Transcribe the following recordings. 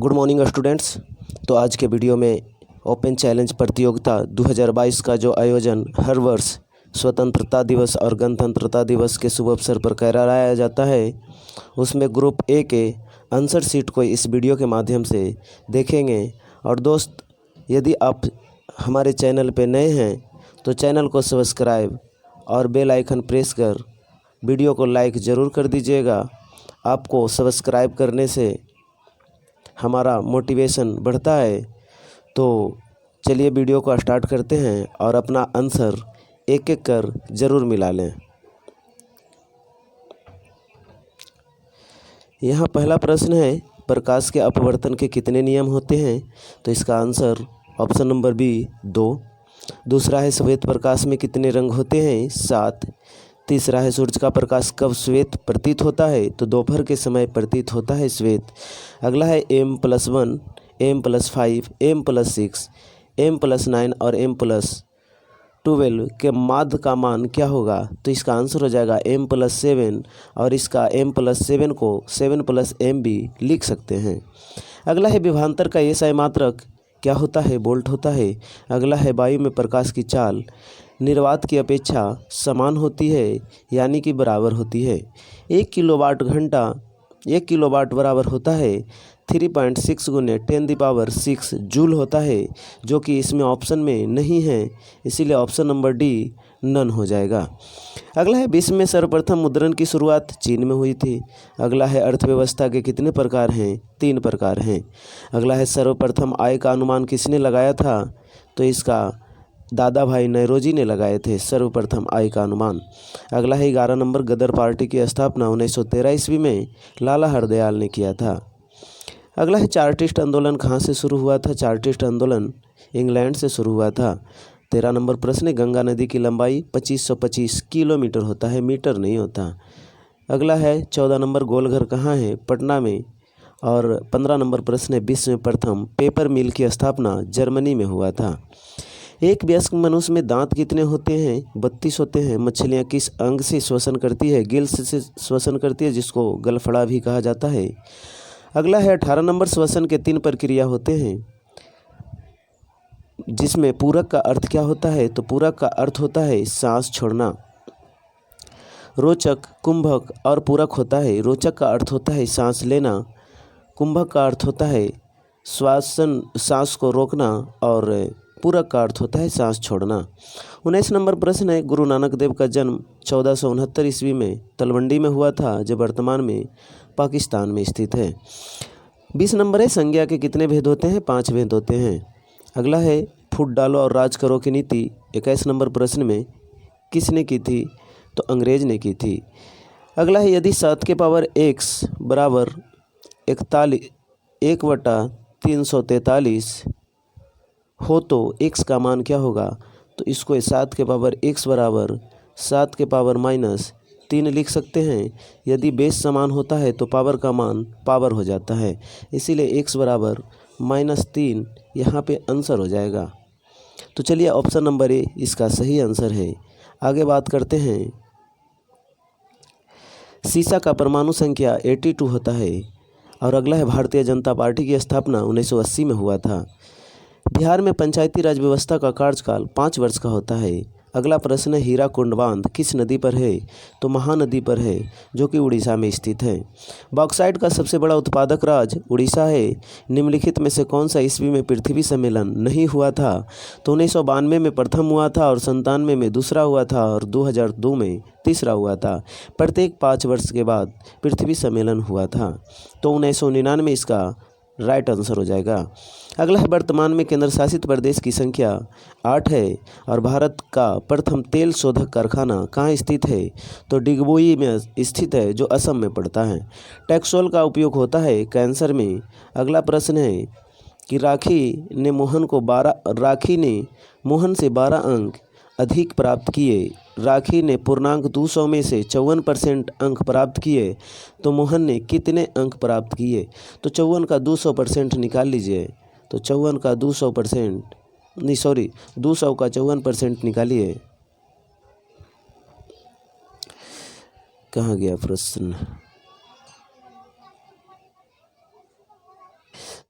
Good morning students. तो आज के वीडियो में ओपन चैलेंज प्रतियोगिता 2022 का जो आयोजन हर वर्ष स्वतंत्रता दिवस और गणतंत्रता दिवस के शुभ अवसर पर कराया जाता है, उसमें ग्रुप ए के आंसर शीट को इस वीडियो के माध्यम से देखेंगे। और दोस्त, यदि आप हमारे चैनल पर नए हैं तो चैनल को सब्सक्राइब और बेल आइकन प्रेस कर वीडियो को लाइक ज़रूर कर दीजिएगा। आपको सब्सक्राइब करने से हमारा मोटिवेशन बढ़ता है। तो चलिए वीडियो को स्टार्ट करते हैं और अपना आंसर एक एक कर ज़रूर मिला लें। यहाँ पहला प्रश्न है, प्रकाश के अपवर्तन के कितने नियम होते हैं? तो इसका आंसर ऑप्शन नंबर बी 2। दूसरा है, श्वेत प्रकाश में कितने रंग होते हैं? 7। तीसरा है, सूर्य का प्रकाश कब श्वेत प्रतीत होता है? तो दोपहर के समय प्रतीत होता है श्वेत। अगला है, m+1, m+5, m+6, m+9 और m+12 के माध्य का मान क्या होगा? तो इसका आंसर हो जाएगा m+7 और इसका m+7 को 7+m भी लिख सकते हैं। अगला है, विभवांतर का एसआई मात्रक क्या होता है? वोल्ट होता है। अगला है, वायु में प्रकाश की चाल निर्वात की अपेक्षा समान होती है यानी कि बराबर होती है। 1 किलोवाट बराबर होता है 3.6 × 10⁶ जूल होता है, जो कि इसमें ऑप्शन में नहीं है, इसीलिए ऑप्शन नंबर डी नन हो जाएगा। अगला है, विश्व में सर्वप्रथम मुद्रण की शुरुआत चीन में हुई थी। अगला है, अर्थव्यवस्था के कितने प्रकार हैं? 3 प्रकार हैं। अगला है, सर्वप्रथम आय का अनुमान किसने लगाया था? तो इसका दादा भाई नौरोजी ने लगाए थे सर्वप्रथम आय का अनुमान। अगला है, 11 नंबर, गदर पार्टी की स्थापना 1913 ईस्वी में लाला हरदयाल ने किया था। अगला है, चार्टिस्ट आंदोलन कहाँ से शुरू हुआ था? चार्टिस्ट आंदोलन इंग्लैंड से शुरू हुआ था। 13 नंबर प्रश्न है, गंगा नदी की लंबाई 2525 किलोमीटर होता है, मीटर नहीं होता। अगला है, 14 नंबर, गोलघर कहाँ है? पटना में। और 15 नंबर प्रश्न है, विश्व में प्रथम पेपर मिल की स्थापना जर्मनी में हुआ था। एक वयस्क मनुष्य में दांत कितने होते हैं? 32 होते हैं। मछलियाँ किस अंग से श्वसन करती है? गिल्स से श्वसन करती है, जिसको गलफड़ा भी कहा जाता है। अगला है, 18 नंबर, श्वसन के 3 प्रक्रिया होते हैं, जिसमें पूरक का अर्थ क्या होता है? तो पूरक का अर्थ होता है सांस छोड़ना। रोचक, कुंभक और पूरक होता है। रोचक का अर्थ होता है सांस लेना, कुंभक का अर्थ होता है सांस को रोकना और पूरक का अर्थ होता है सांस छोड़ना। 19 नंबर प्रश्न है, गुरु नानक देव का जन्म 1469 ईस्वी में तलवंडी में हुआ था, जो वर्तमान में पाकिस्तान में स्थित है। 20 नंबर है, संज्ञा के कितने भेद होते हैं? 5 भेद होते हैं। अगला है, फूट डालो और राज करो की नीति 21 नंबर प्रश्न में किसने की थी? तो अंग्रेज ने की थी। अगला है, यदि 7 के पावर x बराबर 1/343 हो तो x का मान क्या होगा? तो इसको 7 के पावर x बराबर 7 के पावर -3 लिख सकते हैं। यदि बेस समान होता है तो पावर का मान पावर हो जाता है, इसीलिए x बराबर -3 यहाँ पे आंसर हो जाएगा। तो चलिए ऑप्शन नंबर ए इसका सही आंसर है। आगे बात करते हैं, सीसा का परमाणु संख्या 82 होता है। और अगला है, भारतीय जनता पार्टी की स्थापना 1980 में हुआ था। बिहार में पंचायती राज व्यवस्था का कार्यकाल 5 वर्ष का होता है। अगला प्रश्न है, हीराकुंड बांध किस नदी पर है? तो महानदी पर है, जो कि उड़ीसा में स्थित है। बॉक्साइट का सबसे बड़ा उत्पादक राज्य उड़ीसा है। निम्नलिखित में से कौन सा ईस्वी में पृथ्वी सम्मेलन नहीं हुआ था? तो 1992 में प्रथम हुआ था और 97 में दूसरा हुआ था और 2002 में तीसरा हुआ था। प्रत्येक 5 वर्ष के बाद पृथ्वी सम्मेलन हुआ था, तो 1999 इसका राइट आंसर हो जाएगा। अगला है, वर्तमान में केंद्र शासित प्रदेश की संख्या 8 है और भारत का प्रथम तेल शोधक कारखाना कहाँ स्थित है? तो डिगबोई में स्थित है, जो असम में पड़ता है। टैक्सोल का उपयोग होता है कैंसर में। अगला प्रश्न है कि राखी ने मोहन से 12 अंक अधिक प्राप्त किए। राखी ने पूर्णांक 200 में से 54% अंक प्राप्त किए, तो मोहन ने कितने अंक प्राप्त किए? तो 54 का 200% निकाल लीजिए। तो 54 का 200% नहीं, सॉरी, 200 का 54% निकालिए। कहाँ गया प्रश्न?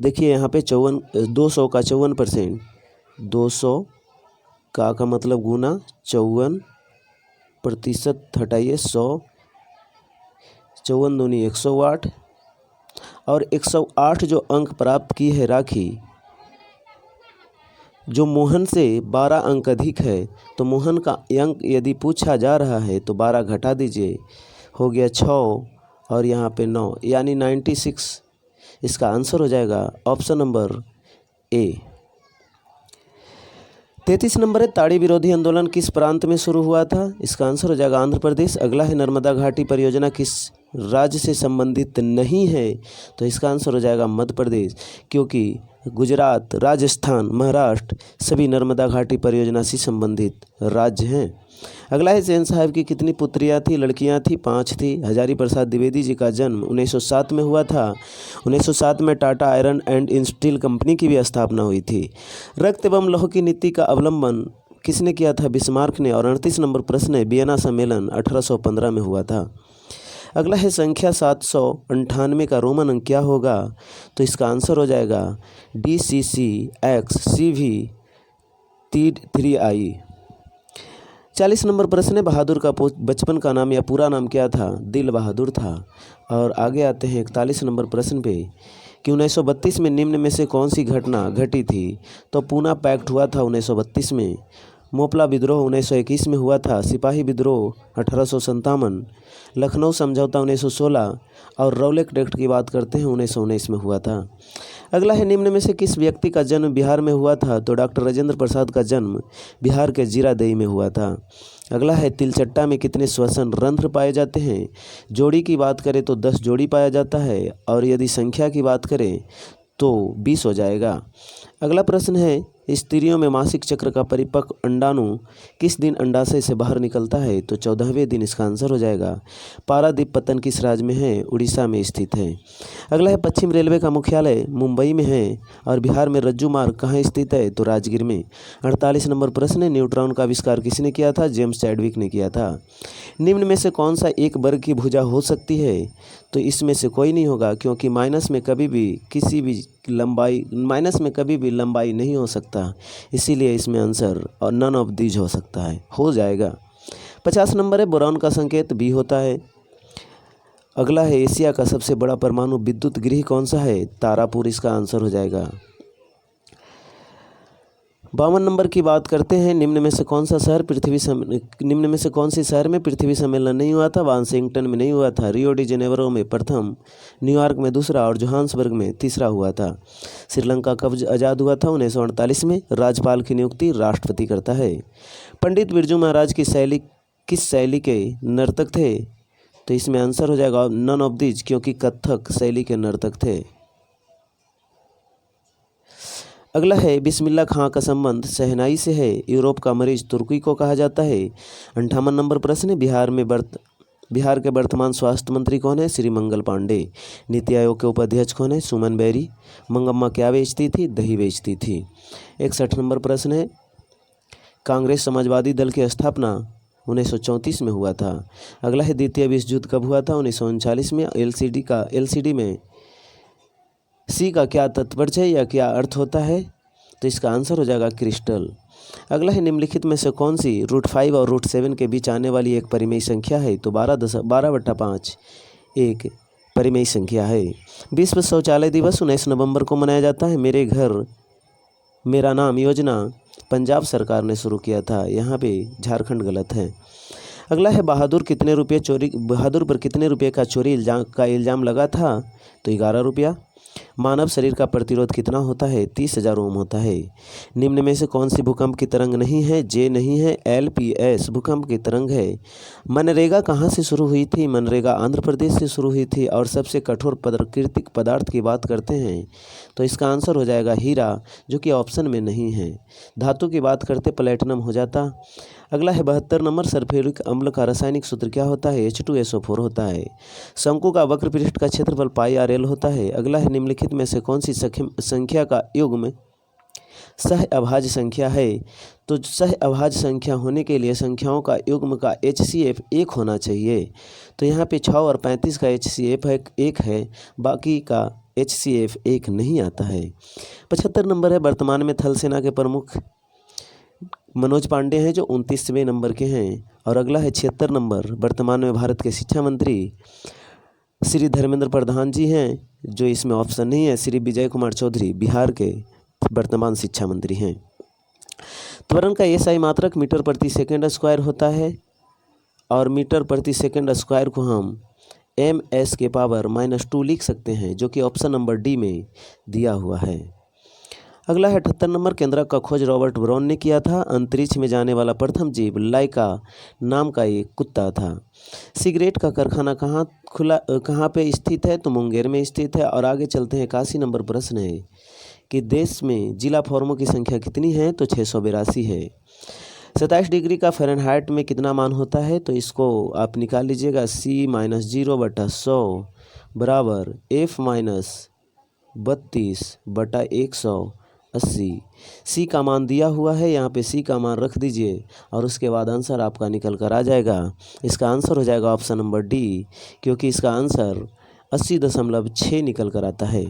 देखिए यहाँ पे 200 का 54%, 200 का मतलब गुना 54% हटाइए 100, 54 दूनी 108, और 108 जो अंक प्राप्त की है राखी, जो मोहन से 12 अंक अधिक है, तो मोहन का अंक यदि पूछा जा रहा है तो 12 घटा दीजिए, हो गया 6 और यहाँ पे 9 यानी 96। इसका आंसर हो जाएगा ऑप्शन नंबर ए। 33 नंबर है, ताड़ी विरोधी आंदोलन किस प्रांत में शुरू हुआ था? इसका आंसर हो जाएगा आंध्र प्रदेश। अगला है, नर्मदा घाटी परियोजना किस राज्य से संबंधित नहीं है? तो इसका आंसर हो जाएगा मध्य प्रदेश, क्योंकि गुजरात, राजस्थान, महाराष्ट्र सभी नर्मदा घाटी परियोजना से संबंधित राज्य हैं। अगला है, सेन साहब की कितनी पुत्रियां थी, लड़कियां थी? 5 थी। हजारी प्रसाद द्विवेदी जी का जन्म 1907 में हुआ था। 1907 में Tata iron and steel company की भी स्थापना हुई थी। रक्त एवं लौह की नीति का अवलंबन किसने किया था? बिस्मार्क ने। और 38 नंबर प्रश्न है, वियना सम्मेलन 1815 में हुआ था। अगला है, संख्या 798 का रोमन अंक क्या होगा? तो इसका आंसर हो जाएगा DCCXCV3I। 40 नंबर प्रश्न है, बहादुर का बचपन का नाम या पूरा नाम क्या था? दिल बहादुर था। और आगे आते हैं 41 नंबर प्रश्न पे कि 1932 में निम्न में से कौन सी घटना घटी थी? तो पूना पैक्ट हुआ था 1932 में। मोपला विद्रोह 1921 में हुआ था। सिपाही विद्रोह 1857, लखनऊ समझौता 1916 और रौलेट एक्ट की बात करते हैं 1919 में हुआ था। अगला है, निम्न में से किस व्यक्ति का जन्म बिहार में हुआ था? तो डॉक्टर राजेंद्र प्रसाद का जन्म बिहार के जीरादेई में हुआ था। अगला है, तिलचट्टा में कितने श्वसन रंध्र पाए जाते हैं? जोड़ी की बात करें तो 10 जोड़ी पाया जाता है, और यदि संख्या की बात करें तो 20 हो जाएगा। अगला प्रश्न है, स्त्रियों में मासिक चक्र का परिपक्व अंडाणु किस दिन अंडाशय से बाहर निकलता है? तो 14वें दिन इसका आंसर हो जाएगा। पारादीप पत्तन किस राज्य में है? उड़ीसा में स्थित है। अगला है, पश्चिम रेलवे का मुख्यालय मुंबई में है और बिहार में रज्जू मार्ग कहाँ स्थित है? तो राजगीर में। 48 नंबर प्रश्न है, न्यूट्रॉन का आविष्कार किसने किया था? जेम्स चैडविक ने किया था। निम्न में से कौन सा एक वर्ग की भुजा हो सकती है? तो इसमें से कोई नहीं होगा, क्योंकि माइनस में कभी भी लंबाई नहीं हो सकता, इसीलिए इसमें आंसर और नन ऑफ दीज हो सकता है, हो जाएगा। 50 नंबर है, बोरॉन का संकेत बी होता है। अगला है, एशिया का सबसे बड़ा परमाणु विद्युत गृह कौन सा है? तारापुर इसका आंसर हो जाएगा। 52 नंबर की बात करते हैं, निम्न में से कौन सी शहर में पृथ्वी सम्मेलन नहीं हुआ था? वाशिंगटन में नहीं हुआ था, रियो डी जेनेरो में प्रथम, न्यूयॉर्क में दूसरा और जोहान्सबर्ग में तीसरा हुआ था। श्रीलंका कब आज़ाद हुआ था? 1948 में। राज्यपाल की नियुक्ति राष्ट्रपति करता है। पंडित बिरजू महाराज की शैली किस शैली के नर्तक थे? तो इसमें आंसर हो जाएगा नन ऑफ दीज, क्योंकि कथक शैली के नर्तक थे। अगला है, बिस्मिल्लाह खां का संबंध शहनाई से है। यूरोप का मरीज तुर्की को कहा जाता है। 58 नंबर प्रश्न है, बिहार के वर्तमान स्वास्थ्य मंत्री कौन है? श्री मंगल पांडे। नीति आयोग के उपाध्यक्ष कौन है? सुमन बेरी। मंगम्मा क्या बेचती थी? दही बेचती थी। 61 नंबर प्रश्न है, कांग्रेस समाजवादी दल की स्थापना 1934 में हुआ था। अगला है, द्वितीय विश्व युद्ध कब हुआ था? 1939 में। एलसीडी में सी का क्या तात्पर्य है या क्या अर्थ होता है? तो इसका आंसर हो जाएगा क्रिस्टल। अगला है, निम्नलिखित में से कौन सी √5 और √7 के बीच आने वाली एक परिमेय संख्या है? तो 12/5 एक परिमेय संख्या है। विश्व शौचालय दिवस 19 नवंबर को मनाया जाता है। मेरे घर मेरा नाम योजना पंजाब सरकार ने शुरू किया था, यहाँ पे झारखंड गलत है। अगला है, बहादुर पर कितने रुपये का चोरी का इल्ज़ाम लगा था? तो 11 रुपया। मानव शरीर का प्रतिरोध कितना होता है? 30,000 ओम होता है। निम्न में से कौन सी भूकंप की तरंग नहीं है? जे नहीं है, LPS भूकंप की तरंग है। मनरेगा कहाँ से शुरू हुई थी? मनरेगा आंध्र प्रदेश से शुरू हुई थी। और सबसे कठोर प्राकृतिक पदार्थ की बात करते हैं तो इसका आंसर हो जाएगा हीरा, जो कि ऑप्शन में नहीं है। धातु की बात करते प्लेटिनम हो जाता। अगला है, 72 नंबर, सल्फ्यूरिक अम्ल का रासायनिक सूत्र क्या होता है? H2SO4 होता है। शंकु का वक्र पृष्ठ का क्षेत्रफल πRL होता है। अगला है, निम्नलिखित में से कौन सी संख्या का युग्म सह अभाज्य संख्या है? तो सह अभाज्य संख्या होने के लिए संख्याओं का युग्म का HCF 1 होना चाहिए। तो यहाँ पे 6 और 35 का HCF 1 है, बाकी का HCF एक नहीं आता है। 75 नंबर है, वर्तमान में थल सेना के प्रमुख मनोज पांडे हैं जो 29वें नंबर के हैं। और अगला है 76 नंबर, वर्तमान में भारत के शिक्षा मंत्री श्री धर्मेंद्र प्रधान जी हैं, जो इसमें ऑप्शन नहीं है। श्री विजय कुमार चौधरी बिहार के वर्तमान शिक्षा मंत्री हैं। त्वरण का SI मात्रक मीटर प्रति सेकंड स्क्वायर होता है और मीटर प्रति सेकंड स्क्वायर को हम MS के पावर -2 लिख सकते हैं, जो कि ऑप्शन नंबर डी में दिया हुआ है। अगला है 78 नंबर, केंद्रक का खोज रॉबर्ट ब्राउन ने किया था। अंतरिक्ष में जाने वाला प्रथम जीव लाइका नाम का एक कुत्ता था। सिगरेट का कारखाना कहाँ पे स्थित है? तो मुंगेर में स्थित है। और आगे चलते हैं, 81 नंबर प्रश्न है कि देश में जिला फॉर्मों की संख्या कितनी है? तो 682 है। 27 डिग्री का फ़ारेनहाइट में कितना मान होता है? तो इसको आप निकाल लीजिएगा, C-0/100 बराबर F-32/180। सी का मान दिया हुआ है, यहाँ पे सी का मान रख दीजिए और उसके बाद आंसर आपका निकल कर आ जाएगा। इसका आंसर हो जाएगा ऑप्शन नंबर डी, क्योंकि इसका आंसर 80.6 निकल कर आता है।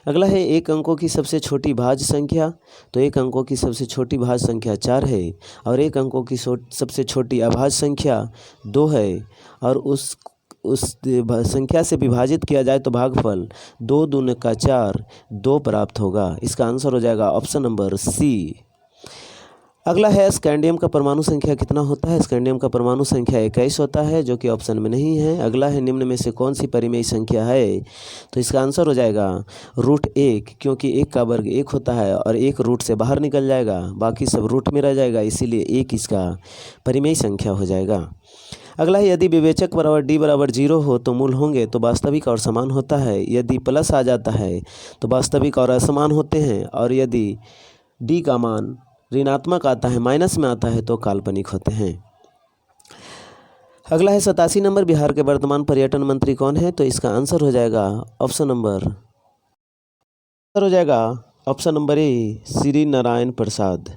अगला है एक अंकों की सबसे छोटी भाज्य संख्या। तो एक अंकों की सबसे छोटी भाज्य संख्या 4 है और एक अंकों की सबसे छोटी अभाज्य संख्या 2 है। और उस संख्या से विभाजित किया जाए तो भागफल 2 दूने का 4, 2 प्राप्त होगा। इसका आंसर हो जाएगा ऑप्शन नंबर सी। अगला है स्कैंडियम का परमाणु संख्या कितना होता है? स्कैंडियम का परमाणु संख्या 21 होता है, जो कि ऑप्शन में नहीं है। अगला है निम्न में से कौन सी परिमेय संख्या है? तो इसका आंसर हो जाएगा √1, क्योंकि 1 का वर्ग 1 होता है और 1 रूट से बाहर निकल जाएगा, बाकी सब रूट में रह जाएगा, इसीलिए 1 इसका परिमेय संख्या हो जाएगा। अगला है यदि विवेचक बराबर D बराबर 0 हो तो मूल होंगे तो वास्तविक और समान होता है। यदि प्लस आ जाता है तो वास्तविक और असमान होते हैं, और यदि D का मान ऋणात्मक आता है, माइनस में आता है, तो काल्पनिक होते हैं। अगला है 87 नंबर, बिहार के वर्तमान पर्यटन मंत्री कौन है? तो इसका आंसर हो जाएगा option number A, Shri Narayan Prasad.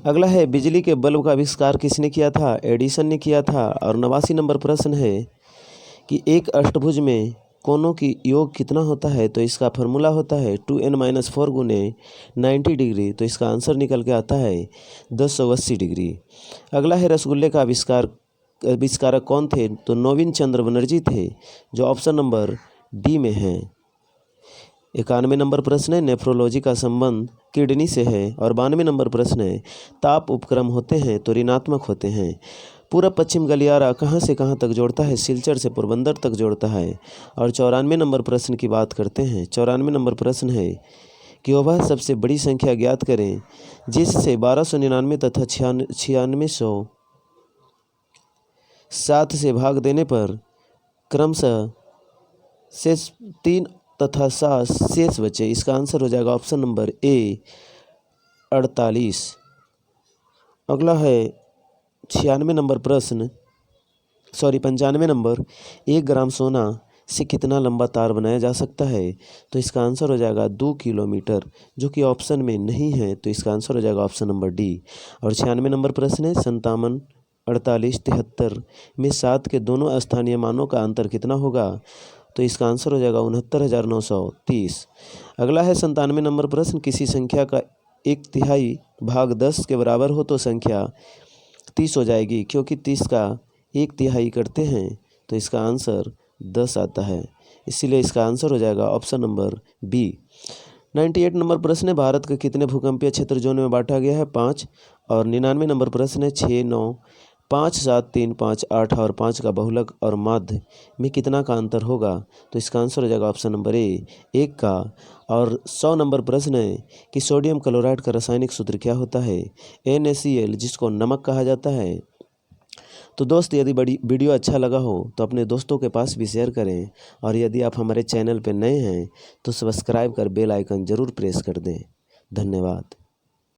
अगला है बिजली के बल्ब का आविष्कार किसने किया था? एडिसन ने किया था। और 89 नंबर प्रश्न है कि एक अष्टभुज में कोणों की योग कितना होता है? तो इसका फार्मूला होता है 2n-4 गुने 90 डिग्री, तो इसका आंसर निकल के आता है 1080 डिग्री। अगला है रसगुल्ले का आविष्कारक कौन थे? तो नवीन चंद्र बनर्जी थे, जो ऑप्शन नंबर डी में है। 91 नंबर प्रश्न है नेफ्रोलॉजी का संबंध किडनी से है। और 92 नंबर प्रश्न है ताप उपक्रम होते हैं तो ऋणात्मक होते हैं। पूर्व पश्चिम गलियारा कहाँ से कहाँ तक जोड़ता है? सिलचर से पोरबंदर तक जोड़ता है। और 94 नंबर प्रश्न की बात करते हैं। 94 नंबर प्रश्न है कि वह सबसे बड़ी संख्या ज्ञात करें जिससे 1299 तथा 9607 से भाग देने पर क्रमशः शेष 3 तथा 7 शेष बचे। इसका आंसर हो जाएगा ऑप्शन नंबर ए, 48। अगला है 95 नंबर, 1 ग्राम सोना से कितना लंबा तार बनाया जा सकता है? तो इसका आंसर हो जाएगा 2 किलोमीटर, जो कि ऑप्शन में नहीं है, तो इसका आंसर हो जाएगा ऑप्शन नंबर डी। और 96 नंबर प्रश्न है 57, 48, 73 में 7 के दोनों स्थानीय मानों का अंतर कितना होगा? तो इसका आंसर हो जाएगा 69,930। अगला है 97 नंबर प्रश्न, किसी संख्या का 1/3 भाग 10 के बराबर हो तो संख्या 30 हो जाएगी, क्योंकि 30 का 1/3 करते हैं तो इसका आंसर 10 आता है, इसीलिए इसका आंसर हो जाएगा ऑप्शन नंबर बी। 98 नंबर प्रश्न है भारत के कितने भूकंपीय क्षेत्र जोन में बांटा गया है? 5। और 99 नंबर प्रश्न है 6, 9, 5, 7, 3, 5, 8 और 5 का बहुलक और माध्य में कितना का अंतर होगा? तो इसका आंसर हो जाएगा ऑप्शन नंबर ए, 1 का। और 100 नंबर प्रश्न है कि सोडियम क्लोराइड का रासायनिक सूत्र क्या होता है? NaCl, जिसको नमक कहा जाता है। तो दोस्त, यदि बड़ी वीडियो अच्छा लगा हो तो अपने दोस्तों के पास भी शेयर करें, और यदि आप हमारे चैनल पर नए हैं तो सब्सक्राइब कर बेल आइकन ज़रूर प्रेस कर दें। धन्यवाद।